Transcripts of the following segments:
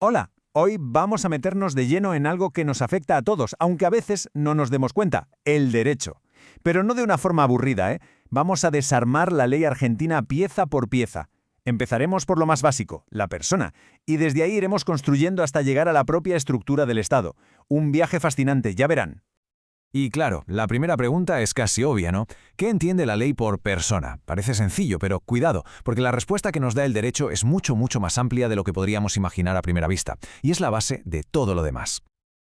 Hola, hoy vamos a meternos de lleno en algo que nos afecta a todos, aunque a veces no nos demos cuenta, el derecho. Pero no de una forma aburrida, ¿eh? Vamos a desarmar la ley argentina pieza por pieza. Empezaremos por lo más básico, la persona, y desde ahí iremos construyendo hasta llegar a la propia estructura del Estado. Un viaje fascinante, ya verán. Y claro, la primera pregunta es casi obvia, ¿no? ¿Qué entiende la ley por persona? Parece sencillo, pero cuidado, porque la respuesta que nos da el derecho es mucho más amplia de lo que podríamos imaginar a primera vista, y es la base de todo lo demás.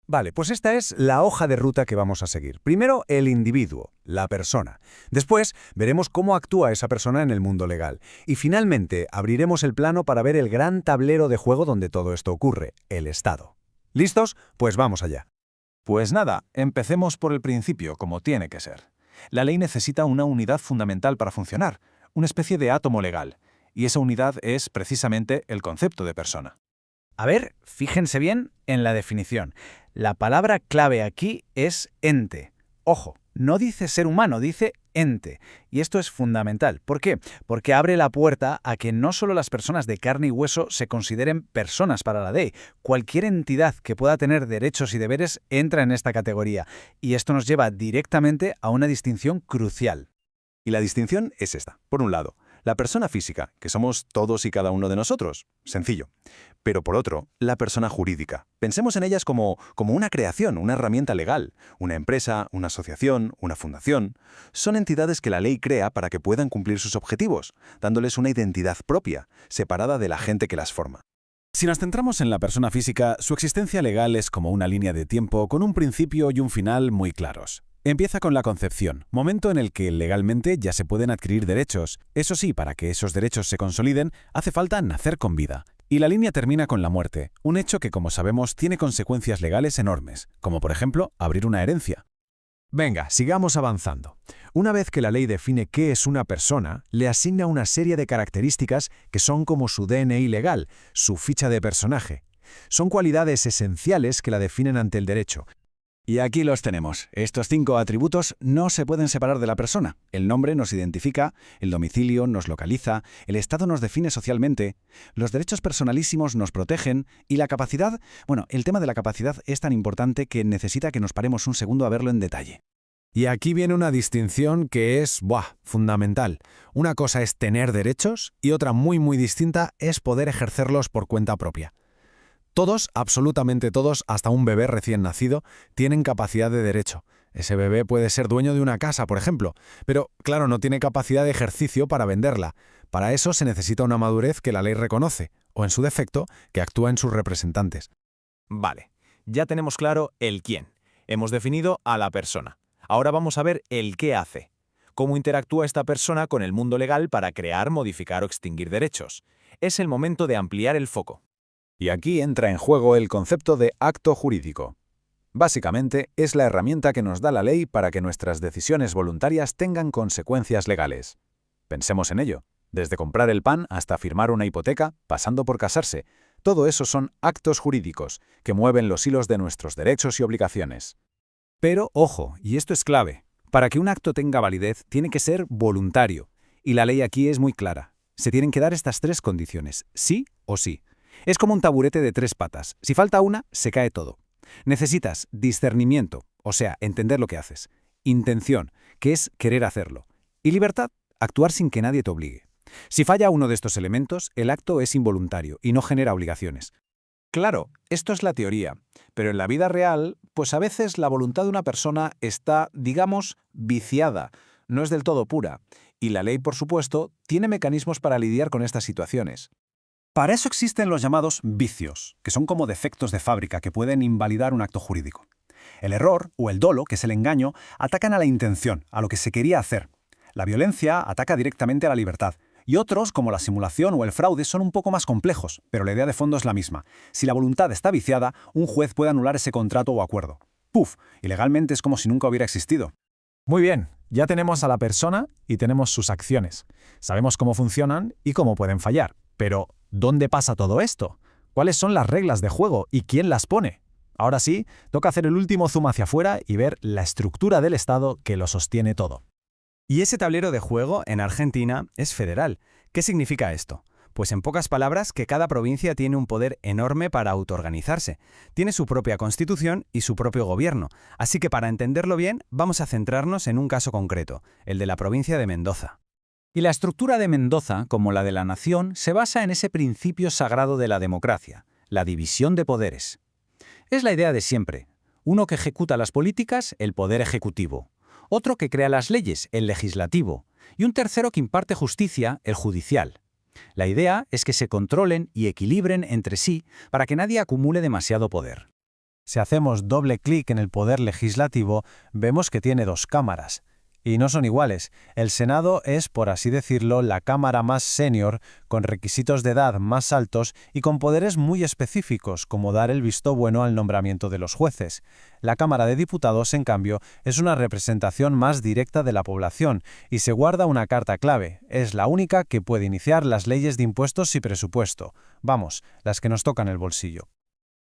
Vale, pues esta es la hoja de ruta que vamos a seguir. Primero, el individuo, la persona. Después, veremos cómo actúa esa persona en el mundo legal. Y finalmente, abriremos el plano para ver el gran tablero de juego donde todo esto ocurre, el Estado. ¿Listos? Pues vamos allá. Pues nada, empecemos por el principio, como tiene que ser. La ley necesita una unidad fundamental para funcionar, una especie de átomo legal, y esa unidad es precisamente el concepto de persona. A ver, fíjense bien en la definición. La palabra clave aquí es ente. Ojo, no dice ser humano, dice ente. Y esto es fundamental. ¿Por qué? Porque abre la puerta a que no solo las personas de carne y hueso se consideren personas para la ley. Cualquier entidad que pueda tener derechos y deberes entra en esta categoría. Y esto nos lleva directamente a una distinción crucial. Y la distinción es esta. Por un lado, la persona física, que somos todos y cada uno de nosotros. Sencillo. Pero por otro, la persona jurídica. Pensemos en ellas como una creación, una herramienta legal. Una empresa, una asociación, una fundación. Son entidades que la ley crea para que puedan cumplir sus objetivos, dándoles una identidad propia, separada de la gente que las forma. Si nos centramos en la persona física, su existencia legal es como una línea de tiempo con un principio y un final muy claros. Empieza con la concepción, momento en el que legalmente ya se pueden adquirir derechos. Eso sí, para que esos derechos se consoliden, hace falta nacer con vida. Y la línea termina con la muerte, un hecho que, como sabemos, tiene consecuencias legales enormes, como por ejemplo, abrir una herencia. Venga, sigamos avanzando. Una vez que la ley define qué es una persona, le asigna una serie de características que son como su DNI legal, su ficha de personaje. Son cualidades esenciales que la definen ante el derecho. Y aquí los tenemos. Estos 5 atributos no se pueden separar de la persona. El nombre nos identifica, el domicilio nos localiza, el estado nos define socialmente, los derechos personalísimos nos protegen y la capacidad, el tema de la capacidad es tan importante que necesita que nos paremos un segundo a verlo en detalle. Y aquí viene una distinción que es, fundamental. Una cosa es tener derechos y otra muy distinta es poder ejercerlos por cuenta propia. Todos, absolutamente todos, hasta un bebé recién nacido, tienen capacidad de derecho. Ese bebé puede ser dueño de una casa, por ejemplo, pero, claro, no tiene capacidad de ejercicio para venderla. Para eso se necesita una madurez que la ley reconoce, o en su defecto, que actúa en sus representantes. Vale, ya tenemos claro el quién. Hemos definido a la persona. Ahora vamos a ver el qué hace. Cómo interactúa esta persona con el mundo legal para crear, modificar o extinguir derechos. Es el momento de ampliar el foco. Y aquí entra en juego el concepto de acto jurídico. Básicamente, es la herramienta que nos da la ley para que nuestras decisiones voluntarias tengan consecuencias legales. Pensemos en ello. Desde comprar el pan hasta firmar una hipoteca, pasando por casarse. Todo eso son actos jurídicos que mueven los hilos de nuestros derechos y obligaciones. Pero, ojo, y esto es clave, para que un acto tenga validez tiene que ser voluntario. Y la ley aquí es muy clara. Se tienen que dar estas 3 condiciones, sí o sí. Es como un taburete de 3 patas. Si falta una, se cae todo. Necesitas discernimiento, o sea, entender lo que haces. Intención, que es querer hacerlo. Y libertad, actuar sin que nadie te obligue. Si falla uno de estos elementos, el acto es involuntario y no genera obligaciones. Claro, esto es la teoría, pero en la vida real, pues a veces la voluntad de una persona está, digamos, viciada, no es del todo pura. Y la ley, por supuesto, tiene mecanismos para lidiar con estas situaciones. Para eso existen los llamados vicios, que son como defectos de fábrica que pueden invalidar un acto jurídico. El error, o el dolo, que es el engaño, atacan a la intención, a lo que se quería hacer. La violencia ataca directamente a la libertad. Y otros, como la simulación o el fraude, son un poco más complejos, pero la idea de fondo es la misma. Si la voluntad está viciada, un juez puede anular ese contrato o acuerdo. ¡Puf! Y legalmente es como si nunca hubiera existido. Muy bien, ya tenemos a la persona y tenemos sus acciones. Sabemos cómo funcionan y cómo pueden fallar. Pero, ¿dónde pasa todo esto? ¿Cuáles son las reglas de juego y quién las pone? Ahora sí, toca hacer el último zoom hacia afuera y ver la estructura del Estado que lo sostiene todo. Y ese tablero de juego en Argentina es federal. ¿Qué significa esto? Pues en pocas palabras, que cada provincia tiene un poder enorme para autoorganizarse. Tiene su propia constitución y su propio gobierno. Así que para entenderlo bien, vamos a centrarnos en un caso concreto, el de la provincia de Mendoza. Y la estructura de Mendoza, como la de la nación, se basa en ese principio sagrado de la democracia, la división de poderes. Es la idea de siempre. Uno que ejecuta las políticas, el poder ejecutivo. Otro que crea las leyes, el legislativo. Y un tercero que imparte justicia, el judicial. La idea es que se controlen y equilibren entre sí para que nadie acumule demasiado poder. Si hacemos doble clic en el poder legislativo, vemos que tiene dos cámaras. Y no son iguales. El Senado es, por así decirlo, la cámara más senior, con requisitos de edad más altos y con poderes muy específicos, como dar el visto bueno al nombramiento de los jueces. La Cámara de Diputados, en cambio, es una representación más directa de la población y se guarda una carta clave. Es la única que puede iniciar las leyes de impuestos y presupuesto. Vamos, las que nos tocan el bolsillo.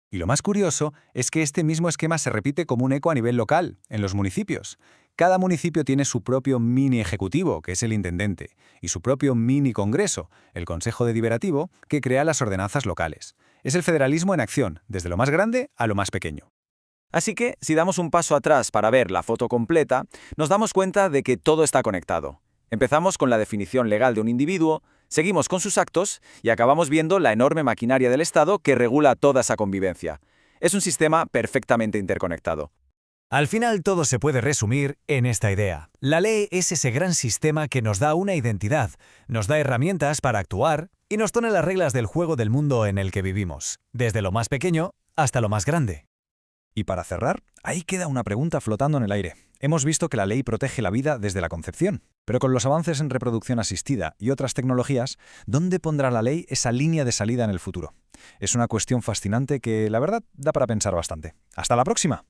Y lo más curioso es que este mismo esquema se repite como un eco a nivel local, en los municipios. Cada municipio tiene su propio mini ejecutivo, que es el intendente, y su propio mini congreso, el consejo deliberativo, que crea las ordenanzas locales. Es el federalismo en acción, desde lo más grande a lo más pequeño. Así que, si damos un paso atrás para ver la foto completa, nos damos cuenta de que todo está conectado. Empezamos con la definición legal de un individuo, seguimos con sus actos y acabamos viendo la enorme maquinaria del Estado que regula toda esa convivencia. Es un sistema perfectamente interconectado. Al final todo se puede resumir en esta idea. La ley es ese gran sistema que nos da una identidad, nos da herramientas para actuar y nos pone las reglas del juego del mundo en el que vivimos, desde lo más pequeño hasta lo más grande. Y para cerrar, ahí queda una pregunta flotando en el aire. Hemos visto que la ley protege la vida desde la concepción, pero con los avances en reproducción asistida y otras tecnologías, ¿dónde pondrá la ley esa línea de salida en el futuro? Es una cuestión fascinante que, la verdad, da para pensar bastante. ¡Hasta la próxima!